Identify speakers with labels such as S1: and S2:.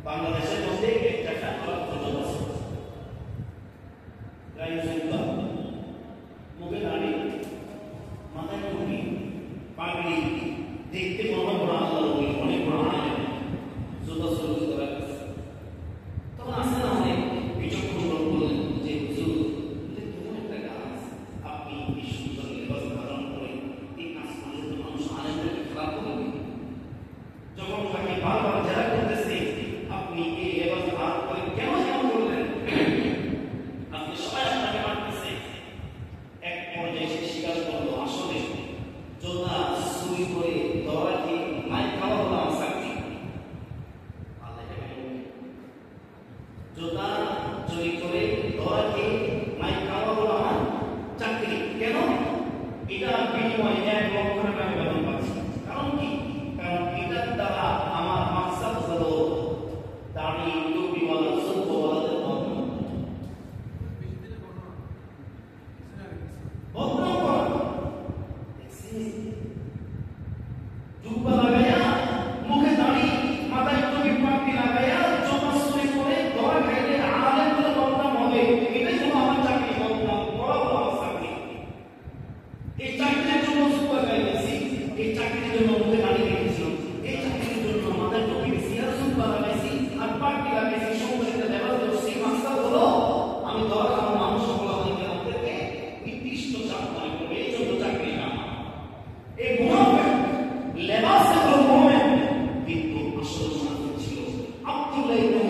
S1: বাংলাদেশের মধ্যে একটা ফ্যাক্টর প্রচলন আছে, গায়ে জুব্বা, মুখে দাড়ি, মাথায় টুপি, পাগড়ি, দেখতে মনে বড় আল্লাহ অনেক বড় আলেম, জুতা সরুজ করা গেছে। তখন আসে না অনেক বিচক্ষণ লোক বললেন যে হুজুর, কেমন একটা কাজ, আপনি এই সুন্দর লেবাস ধারণ করে এই কাজ করলে তো মানুষ আলেমদেরকে খারাপ করবে। যখন তাকে বারবার জেরা করতেছে, আপনি এই লেবাস ধারণ করে কেন এমন করলেন, আপনি সবাই আপনাকে মারতেছে। এক পর্যায়ে সে স্বীকার করলো, আসলে জোতা চুরি করে ধরা খেয়ে মায়ের খাওয়া হলো আমার চাকরি। জোতা চুরি করে ধরা খেয়ে মায়ের খাওয়া হলো আমার চাকরি। কেন? এটা বিনিময়ে 1 লক্ষ টাকা আমি বেতন পাচ্ছি। কারণ কি? কারণ এটার দ্বারা আমার মাকসাদ হলো দাড়ি টুপিওয়ালা সত্যওয়ালাদের বদনাম করা। জুব্বা লাগাইয়া, মুখে দাড়ি, মাথায় টুপি পাগড়ি লাগাইয়া, জোতা চুরি করে ধরা খাইলে আলেমদের বদনাম হবে। এটাই হলো আমার চাকরি, বদনাম করা হলো আমার চাকরি। এই চাকরির জন্য জুব্বা গাইতেছি, এই চাকরির জন্য মুখে দাড়ি রেখেছি, এই চাকরির জন্য মাথায় টুপি দিয়েছি, আর জুব্বা লাগাইছি, আর পাগড়ি লাগাইছি, সংসারে লেবাস ধরছি। মাকসাদ হলো আমি ধরা খাওয়া মানুষ সকল আমাদেরকে নির্দিষ্ট চাপ মনে করবে, এই জন্য চাকরি না। এই মুনাফিক লেবাসে হলো মুমিন, কিন্তু আসল মুনাফিক ছিল আব্দুল্লাহ ইবনে